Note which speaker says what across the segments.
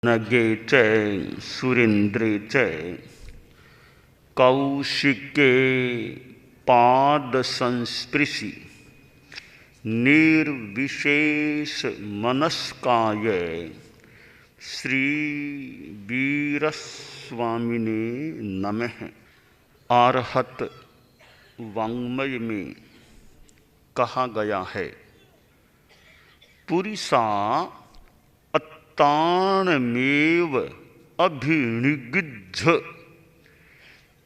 Speaker 1: नगे च सुरेन्द्रे च कौशिके पाद संस्पृशि निर्विशेष मनस्काय श्री वीरस्वामिने नमः। आर्हत वाङ्मय में कहा गया है, पुरिसा ताणमेव अभिनिगिद्ध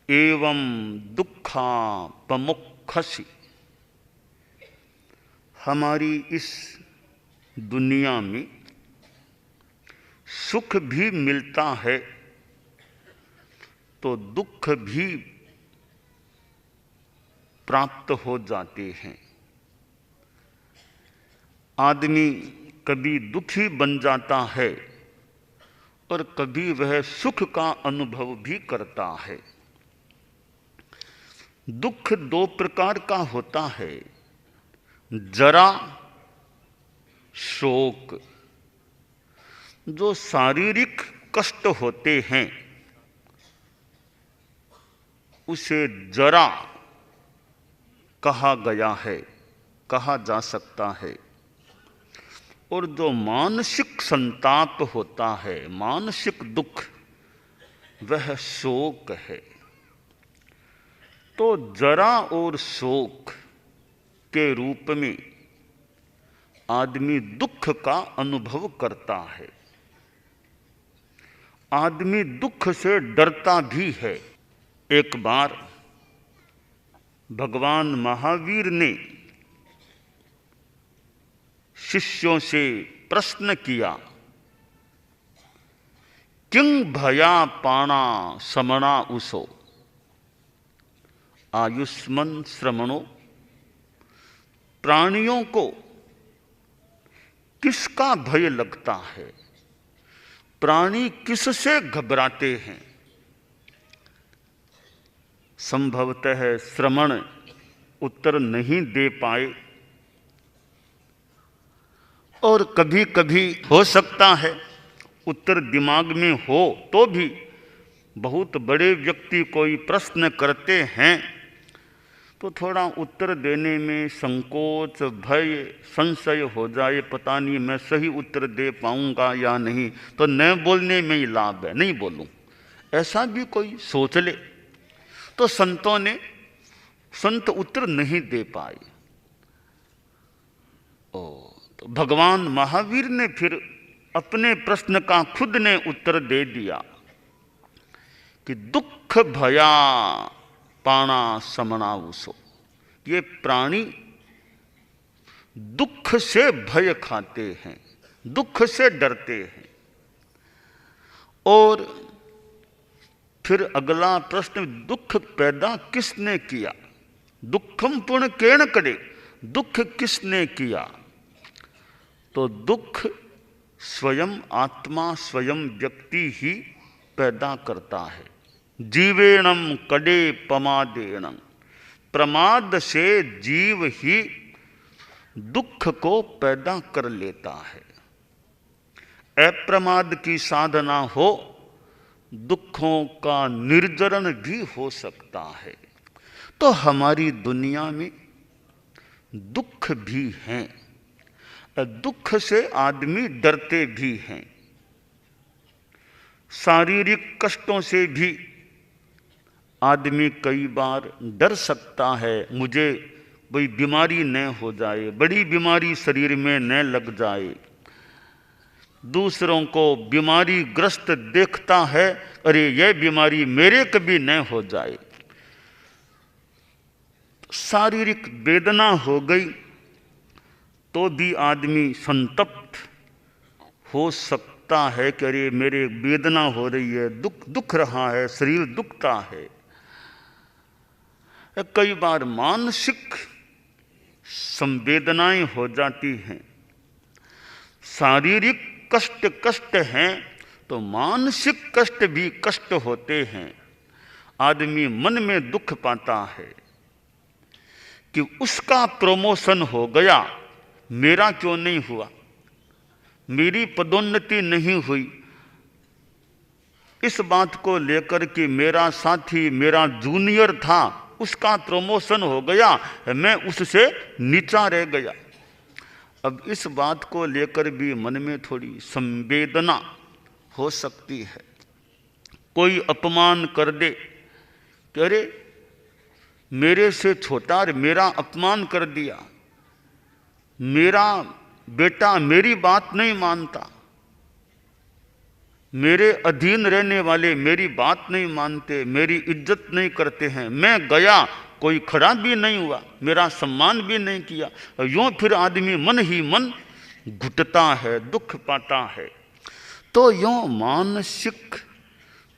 Speaker 1: एवं दुःखापमुख्यसि। हमारी इस दुनिया में सुख भी मिलता है तो दुख भी प्राप्त हो जाते हैं। आदमी कभी दुखी बन जाता है और कभी वह सुख का अनुभव भी करता है। दुख दो प्रकार का होता है, जरा, शोक। जो शारीरिक कष्ट होते हैं उसे जरा कहा गया है, कहा जा सकता है। और जो मानसिक संताप होता है, मानसिक दुख, वह शोक है। तो जरा और शोक के रूप में आदमी दुख का अनुभव करता है। आदमी दुख से डरता भी है। एक बार भगवान महावीर ने शिष्यों से प्रश्न किया, किं भया पाणा समणा उसो आयुष्मन श्रमणो। प्राणियों को किसका भय लगता है, प्राणी किससे घबराते हैं। संभवतः श्रमण उत्तर नहीं दे पाए, और कभी कभी हो सकता है उत्तर दिमाग में हो तो भी बहुत बड़े व्यक्ति कोई प्रश्न करते हैं तो थोड़ा उत्तर देने में संकोच, भय, संशय हो जाए, पता नहीं मैं सही उत्तर दे पाऊंगा या नहीं, तो न बोलने में ही लाभ है, नहीं बोलूं, ऐसा भी कोई सोच ले। तो संत उत्तर नहीं दे पाए। तो भगवान महावीर ने फिर अपने प्रश्न का खुद ने उत्तर दे दिया कि दुख भया पाणा समणावुसो। ये प्राणी दुख से भय खाते हैं, दुख से डरते हैं। और फिर अगला प्रश्न, दुख पैदा किसने किया। दुखम पुण्य केण करे, दुख किसने किया। तो दुख स्वयं आत्मा, स्वयं व्यक्ति ही पैदा करता है। जीवेणम कड़े पमादेणम, प्रमाद से जीव ही दुख को पैदा कर लेता है। अप्रमाद की साधना हो, दुखों का निर्जरण भी हो सकता है। तो हमारी दुनिया में दुख भी हैं, दुख से आदमी डरते भी हैं। शारीरिक कष्टों से भी आदमी कई बार डर सकता है, मुझे कोई बीमारी न हो जाए, बड़ी बीमारी शरीर में न लग जाए। दूसरों को बीमारी ग्रस्त देखता है, अरे यह बीमारी मेरे कभी न हो जाए। शारीरिक वेदना हो गई तो भी आदमी संतप्त हो सकता है कि अरे मेरे वेदना हो रही है, दुख रहा है, शरीर दुखता है। कई बार मानसिक संवेदनाएं हो जाती हैं। शारीरिक कष्ट हैं तो मानसिक कष्ट भी कष्ट होते हैं। आदमी मन में दुख पाता है कि उसका प्रमोशन हो गया, मेरा क्यों नहीं हुआ, मेरी पदोन्नति नहीं हुई, इस बात को लेकर कि मेरा साथी मेरा जूनियर था, उसका प्रमोशन हो गया, मैं उससे नीचा रह गया। अब इस बात को लेकर भी मन में थोड़ी संवेदना हो सकती है। कोई अपमान कर दे कि अरे मेरे से छोटा और मेरा अपमान कर दिया, मेरा बेटा मेरी बात नहीं मानता, मेरे अधीन रहने वाले मेरी बात नहीं मानते, मेरी इज्जत नहीं करते हैं, मैं गया कोई खड़ा भी नहीं हुआ, मेरा सम्मान भी नहीं किया। यूं फिर आदमी मन ही मन घुटता है, दुख पाता है। तो यूं मानसिक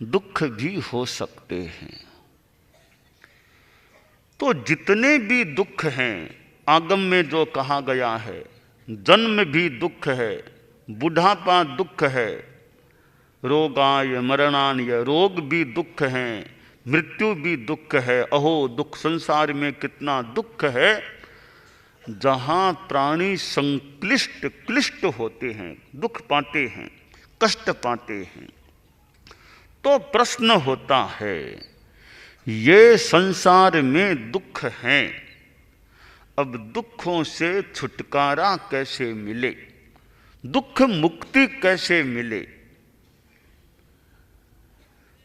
Speaker 1: दुख भी हो सकते हैं। तो जितने भी दुख हैं, आगम में जो कहा गया है, जन्म भी दुख है, बुढ़ापा दुख है, रोगाय मरणान्य, रोग भी दुख हैं, मृत्यु भी दुख है। अहो दुख, संसार में कितना दुख है। जहां प्राणी संक्लिष्ट क्लिष्ट होते हैं, दुख पाते हैं, कष्ट पाते हैं, तो प्रश्न होता है ये संसार में दुख हैं, अब दुखों से छुटकारा कैसे मिले, दुख मुक्ति कैसे मिले।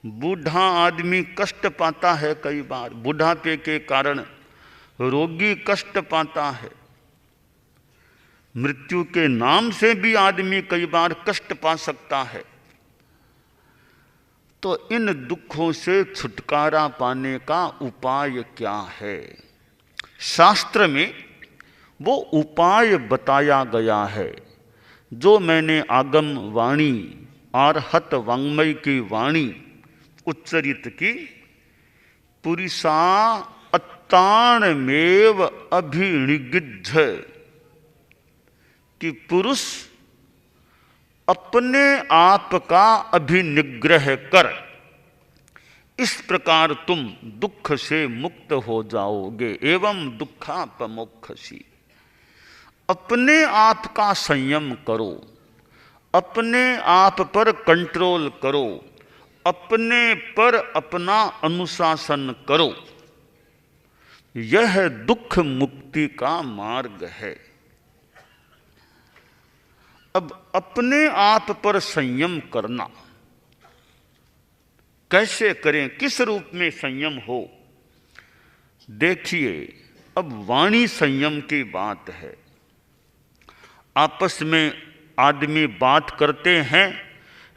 Speaker 1: बूढ़ा आदमी कष्ट पाता है, कई बार बुढ़ापे के कारण रोगी कष्ट पाता है, मृत्यु के नाम से भी आदमी कई बार कष्ट पा सकता है। तो इन दुखों से छुटकारा पाने का उपाय क्या है? शास्त्र में वो उपाय बताया गया है जो मैंने आगम वाणी और हत वांग्मय की वाणी उच्चरित की। पुरुषा अत्तानमेव अभिनिगिद्ध, कि पुरुष अपने आप का अभिनिग्रह कर, इस प्रकार तुम दुख से मुक्त हो जाओगे। एवं दुखापमोक्षसी, अपने आप का संयम करो, अपने आप पर कंट्रोल करो, अपने पर अपना अनुशासन करो। यह दुख मुक्ति का मार्ग है। अब अपने आप पर संयम करना कैसे करें, किस रूप में संयम हो? देखिए, अब वाणी संयम की बात है। आपस में आदमी बात करते हैं,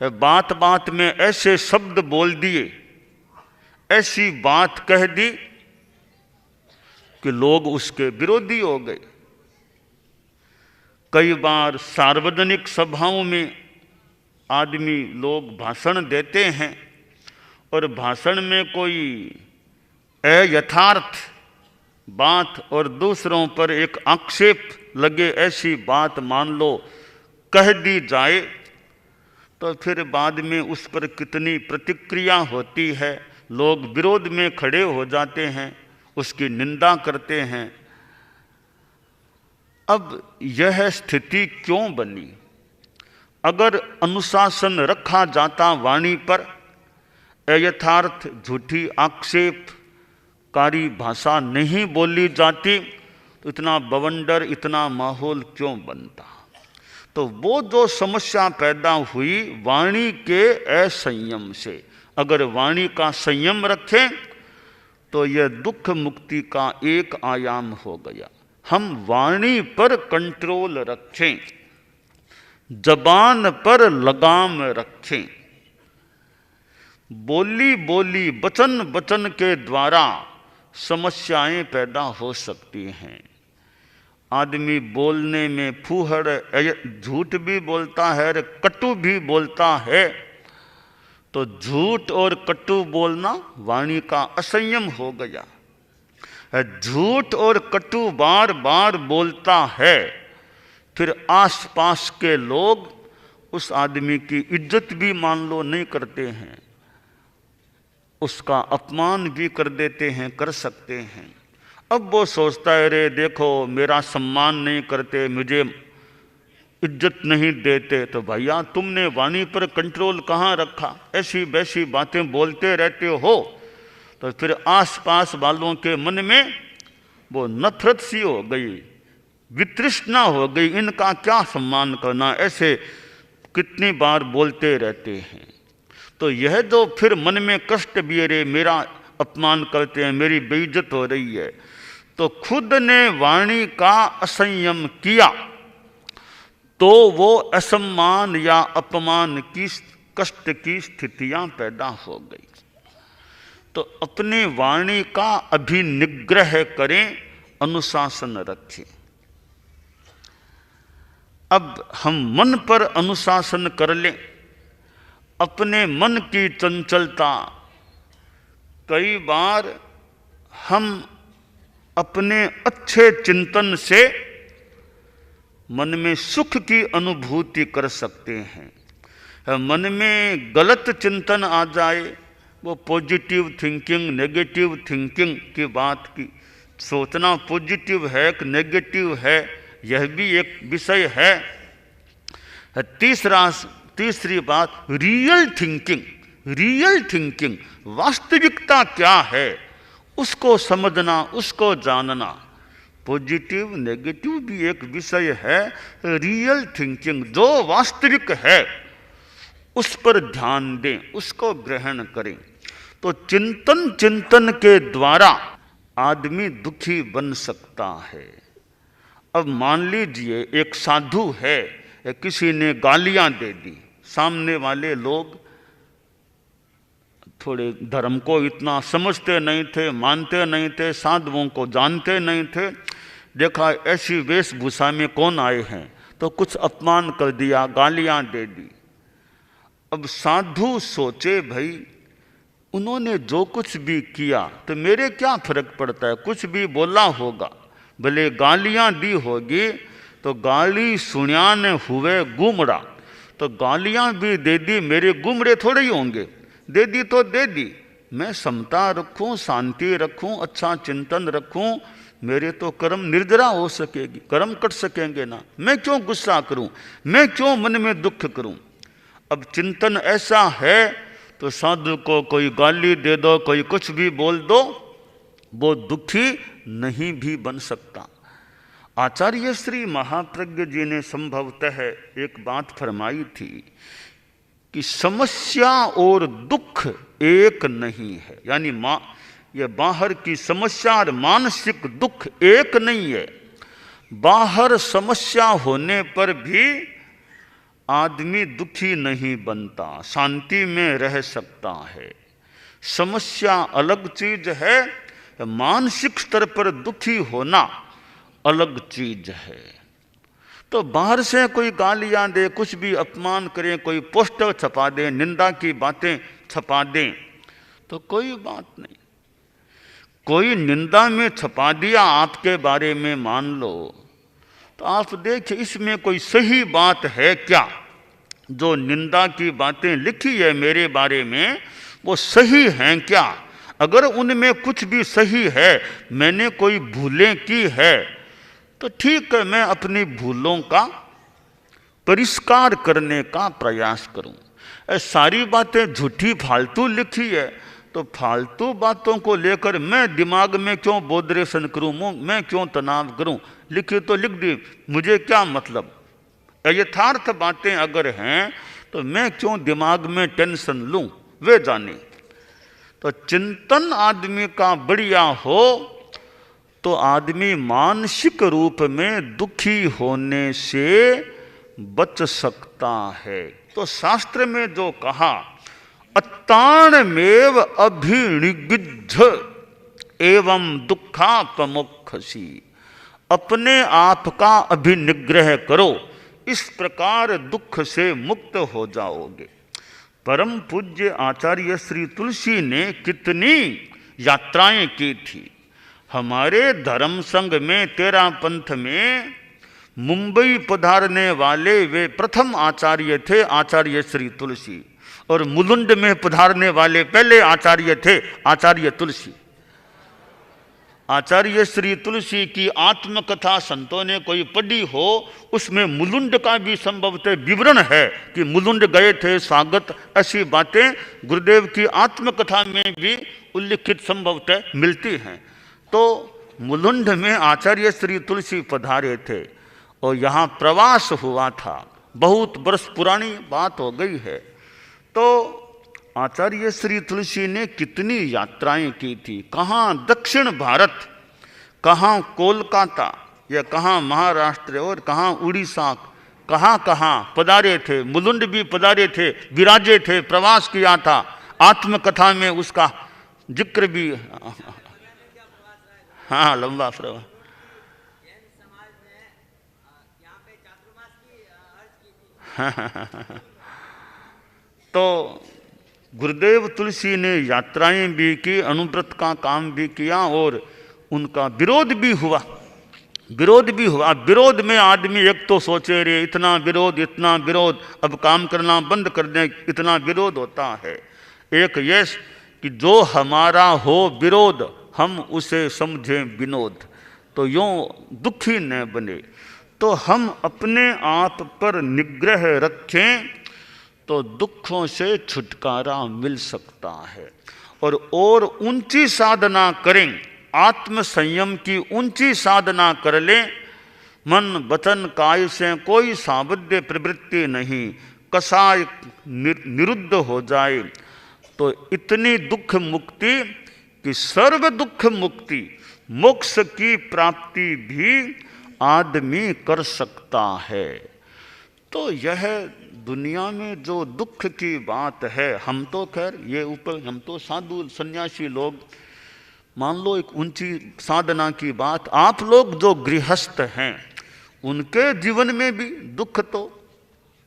Speaker 1: बात बात में ऐसे शब्द बोल दिए, ऐसी बात कह दी कि लोग उसके विरोधी हो गए। कई बार सार्वजनिक सभाओं में आदमी लोग भाषण देते हैं और भाषण में कोई अयथार्थ बात और दूसरों पर एक आक्षेप लगे ऐसी बात मान लो कह दी जाए, तो फिर बाद में उस पर कितनी प्रतिक्रिया होती है। लोग विरोध में खड़े हो जाते हैं, उसकी निंदा करते हैं। अब यह स्थिति क्यों बनी? अगर अनुशासन रखा जाता वाणी पर, अयथार्थ झूठी आक्षेपकारी भाषा नहीं बोली जाती, तो इतना बवंडर, इतना माहौल क्यों बनता? तो वो जो समस्या पैदा हुई वाणी के असंयम से, अगर वाणी का संयम रखें तो यह दुख मुक्ति का एक आयाम हो गया। हम वाणी पर कंट्रोल रखें, जबान पर लगाम रखें। बोली बोली, वचन वचन के द्वारा समस्याएं पैदा हो सकती हैं। आदमी बोलने में फूहड़, झूठ भी बोलता है, कटु भी बोलता है। तो झूठ और कटु बोलना वाणी का असंयम हो गया। झूठ और कटु बार बार बोलता है, फिर आसपास के लोग उस आदमी की इज्जत भी मान लो नहीं करते हैं, उसका अपमान भी कर देते हैं, कर सकते हैं। अब वो सोचता है, रे देखो मेरा सम्मान नहीं करते, मुझे इज्जत नहीं देते तो भैया तुमने वाणी पर कंट्रोल कहाँ रखा? ऐसी वैसी बातें बोलते रहते हो तो फिर आसपास वालों के मन में वो नफरत सी हो गई, वितृष्णा हो गई, इनका क्या सम्मान करना, ऐसे कितनी बार बोलते रहते हैं। तो यह जो फिर मन में कष्ट भी है, रे मेरा अपमान करते हैं, मेरी बेइज्जत हो रही है, तो खुद ने वाणी का असंयम किया तो वो असम्मान या अपमान की कष्ट की स्थितियां पैदा हो गई। तो अपनी वाणी का अभिनिग्रह करें, अनुशासन रखें। अब हम मन पर अनुशासन कर लें। अपने मन की चंचलता, कई बार हम अपने अच्छे चिंतन से मन में सुख की अनुभूति कर सकते हैं। मन में गलत चिंतन आ जाए, वो पॉजिटिव थिंकिंग नेगेटिव थिंकिंग की बात की, सोचना पॉजिटिव है कि नेगेटिव है यह भी एक विषय है। तीसरी बात रियल थिंकिंग, वास्तविकता क्या है उसको समझना, उसको जानना। पॉजिटिव नेगेटिव भी एक विषय है, रियल थिंकिंग जो वास्तविक है उस पर ध्यान दें, उसको ग्रहण करें। तो चिंतन के द्वारा आदमी दुखी बन सकता है। अब मान लीजिए एक साधु है, किसी ने गालियां दे दी, सामने वाले लोग थोड़े धर्म को इतना समझते नहीं थे, मानते नहीं थे, साधुओं को जानते नहीं थे, देखा ऐसी वेशभूषा में कौन आए हैं तो कुछ अपमान कर दिया, गालियां दे दी। अब साधु सोचे भाई उन्होंने जो कुछ भी किया तो मेरे क्या फर्क पड़ता है, कुछ भी बोला होगा, भले गालियां दी होगी तो गाली सुनियान हुए गुमड़ा, तो गालियां भी दे दी, मेरे गुमड़े थोड़े ही होंगे, दे दी तो दे दी, मैं समता रखूं, शांति रखूं, अच्छा चिंतन रखूं, मेरे तो कर्म निर्जरा हो सकेगी, कर्म कट सकेंगे ना, मैं क्यों गुस्सा करूं, मैं क्यों मन में दुख करूं। अब चिंतन ऐसा है तो साधु को कोई गाली दे दो, कोई कुछ भी बोल दो, वो दुखी नहीं भी बन सकता। आचार्य श्री महाप्रज्ञ जी ने संभवतः एक बात फरमाई थी कि समस्या और दुख एक नहीं है, यानी ये बाहर की समस्या और मानसिक दुख एक नहीं है। बाहर समस्या होने पर भी आदमी दुखी नहीं बनता, शांति में रह सकता है। समस्या अलग चीज है, मानसिक स्तर पर दुखी होना अलग चीज है। तो बाहर से कोई गालियां दे, कुछ भी अपमान करे, कोई पोस्टर छपा दे, निंदा की बातें छपा दें तो कोई बात नहीं। कोई निंदा में छपा दिया आपके बारे में मान लो, तो आप देखिए इसमें कोई सही बात है क्या? जो निंदा की बातें लिखी है मेरे बारे में वो सही हैं क्या? अगर उनमें कुछ भी सही है, मैंने कोई भूलें की है तो ठीक है, मैं अपनी भूलों का परिष्कार करने का प्रयास करूं। सारी बातें झूठी फालतू लिखी है तो फालतू बातों को लेकर मैं दिमाग में क्यों बोधरेशन करूं, मैं क्यों तनाव करूं? लिखी तो लिख दी, मुझे क्या मतलब। यथार्थ बातें अगर हैं तो मैं क्यों दिमाग में टेंशन लूं, वे जाने। तो चिंतन आदमी का बढ़िया हो तो आदमी मानसिक रूप में दुखी होने से बच सकता है। तो शास्त्र में जो कहा अत्ताणमेव अभिनिगिद्ध एवं दुखापमुख्यसी, अपने आप का अभिनिग्रह करो, इस प्रकार दुख से मुक्त हो जाओगे। परम पूज्य आचार्य श्री तुलसी ने कितनी यात्राएं की थी। हमारे धर्म संघ में, तेरा पंथ में मुंबई पधारने वाले वे प्रथम आचार्य थे, आचार्य श्री तुलसी, और मुलुंड में पधारने वाले पहले आचार्य थे, आचार्य तुलसी। आचार्य श्री तुलसी की आत्मकथा संतों ने कोई पढ़ी हो, उसमें मुलुंड का भी संभवतः विवरण है कि मुलुंड गए थे स्वागत, ऐसी बातें गुरुदेव की आत्मकथा में भी उल्लिखित संभवतः मिलती हैं। तो मुलुंड में आचार्य श्री तुलसी पधारे थे और यहाँ प्रवास हुआ था, बहुत वर्ष पुरानी बात हो गई है। तो आचार्य श्री तुलसी ने कितनी यात्राएं की थी, कहाँ दक्षिण भारत, कहाँ कोलकाता या कहाँ महाराष्ट्र और कहाँ उड़ीसा, कहाँ कहाँ पधारे थे। मुलुंड भी पधारे थे, विराजे थे, प्रवास किया था। आत्मकथा में उसका जिक्र भी, हाँ लंबा प्रवास। तो गुरुदेव तुलसी ने यात्राएं भी की, अनुव्रत का काम भी किया और उनका विरोध भी हुआ। विरोध में आदमी एक तो सोचे रे इतना विरोध, अब काम करना बंद कर दें, इतना विरोध होता है। एक ये कि जो हमारा हो विरोध हम उसे समझें विनोद, तो यूँ दुखी न बने। तो हम अपने आप पर निग्रह रखें तो दुखों से छुटकारा मिल सकता है। और ऊंची साधना करें, आत्म संयम की ऊंची साधना कर लें। मन वचन काय से कोई सावध्य प्रवृत्ति नहीं, कसाय निरुद्ध हो जाए तो इतनी दुख मुक्ति कि सर्व दुख मुक्ति, मोक्ष की प्राप्ति भी आदमी कर सकता है। तो यह दुनिया में जो दुख की बात है, हम तो खैर ये ऊपर, हम तो साधु सन्यासी लोग, मान लो एक ऊंची साधना की बात, आप लोग जो गृहस्थ हैं उनके जीवन में भी दुख तो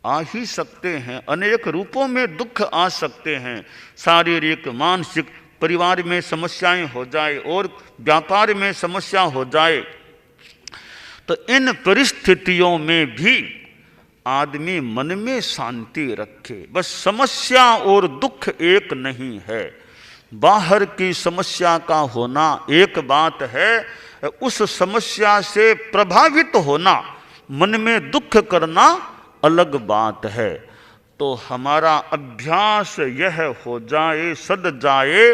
Speaker 1: आ ही सकते हैं, अनेक रूपों में दुख आ सकते हैं। शारीरिक, मानसिक, परिवार में समस्याएं हो जाए और व्यापार में समस्या हो जाए। तो इन परिस्थितियों में भी आदमी मन में शांति रखे। बस समस्या और दुख एक नहीं है। बाहर की समस्या का होना एक बात है, उस समस्या से प्रभावित होना, मन में दुख करना अलग बात है। तो हमारा अभ्यास यह हो जाए, सद जाए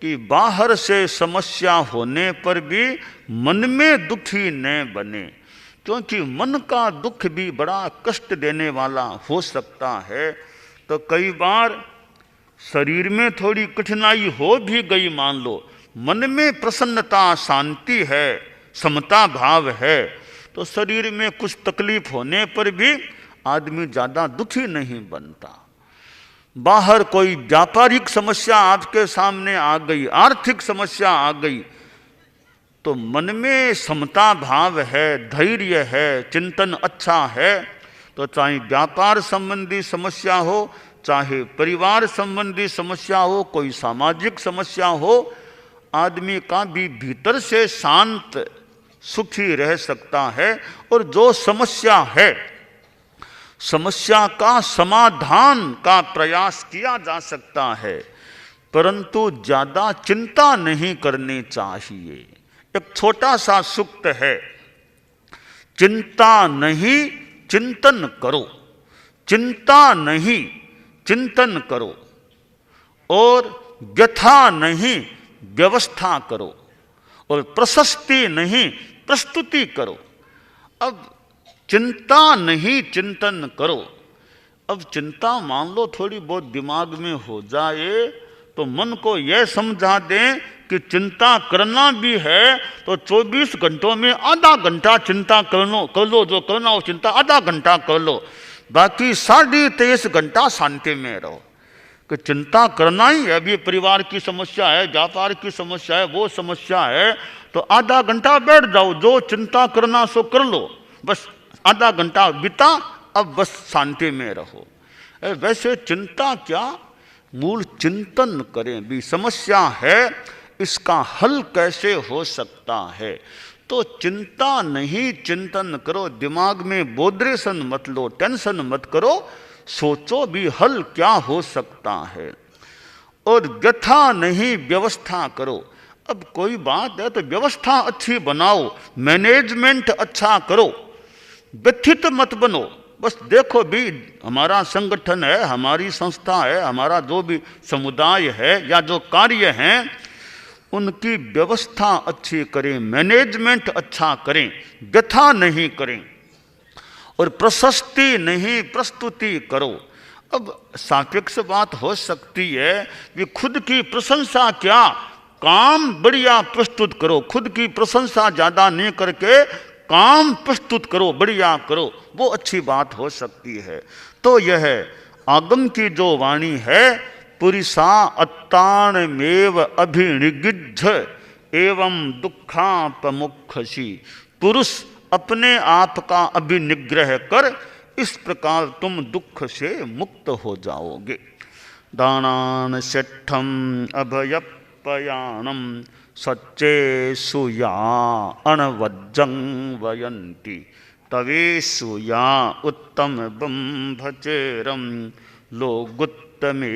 Speaker 1: कि बाहर से समस्या होने पर भी मन में दुखी न बने, क्योंकि मन का दुख भी बड़ा कष्ट देने वाला हो सकता है। तो कई बार शरीर में थोड़ी कठिनाई हो भी गई, मान लो मन में प्रसन्नता, शांति है, समता भाव है, तो शरीर में कुछ तकलीफ होने पर भी आदमी ज़्यादा दुखी नहीं बनता। बाहर कोई व्यापारिक समस्या आपके सामने आ गई, आर्थिक समस्या आ गई, तो मन में समता भाव है, धैर्य है, चिंतन अच्छा है, तो चाहे व्यापार संबंधी समस्या हो, चाहे परिवार संबंधी समस्या हो, कोई सामाजिक समस्या हो, आदमी का भी भीतर से शांत सुखी रह सकता है। और जो समस्या है, समस्या का समाधान का प्रयास किया जा सकता है, परंतु ज़्यादा चिंता नहीं करनी चाहिए। एक छोटा सा सूक्त है, चिंता नहीं चिंतन करो, चिंता नहीं चिंतन करो, और व्यथा नहीं व्यवस्था करो, और प्रशस्ति नहीं प्रस्तुति करो। अब चिंता नहीं चिंतन करो। अब चिंता मान लो थोड़ी बहुत दिमाग में हो जाए तो मन को यह समझा दें कि चिंता करना भी है तो 24 घंटों में आधा घंटा चिंता कर लो, जो करना हो चिंता आधा घंटा कर लो, बाकी 23.5 घंटा शांति में रहो। कि चिंता करना ही है, अभी परिवार की समस्या है, व्यापार की समस्या है, वो समस्या है, तो आधा घंटा बैठ जाओ, जो चिंता करना सो कर लो, बस आधा घंटा बिता, अब बस शांति में रहो। वैसे चिंता क्या, मूल चिंतन करें भी, समस्या है इसका हल कैसे हो सकता है। तो चिंता नहीं चिंतन करो, दिमाग में बोधरेशन मत लो, टेंशन मत करो, सोचो भी हल क्या हो सकता है। और व्यथा नहीं व्यवस्था करो। अब कोई बात है तो व्यवस्था अच्छी बनाओ, मैनेजमेंट अच्छा करो, व्यथित मत बनो। बस देखो भी हमारा संगठन है, हमारी संस्था है, हमारा जो भी समुदाय है या जो कार्य हैं उनकी व्यवस्था अच्छी करें, मैनेजमेंट अच्छा करें, व्यथा नहीं करें और प्रशस्ति नहीं प्रस्तुति करो। अब सापेक्ष बात हो सकती है कि खुद की प्रशंसा क्या, काम बढ़िया प्रस्तुत करो, खुद की प्रशंसा ज़्यादा नहीं करके काम प्रस्तुत करो, बढ़िया करो, वो अच्छी बात हो सकती है। तो यह आगम की जो वाणी है, पुरुषा अत्तानमेव अभिनिगिद्ध एवं दुखापमुखसी, पुरुष अपने आप का अभिनिग्रह कर इस प्रकार तुम दुख से मुक्त हो जाओगे। दानान सेठम अभयपयाणम सच्चे सुया अनवज्जं वयन्ति तवेषु या उत्तम ब्रह्मचेरम लोगुत्तमे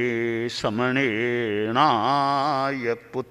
Speaker 1: समणेनाय पुत्र।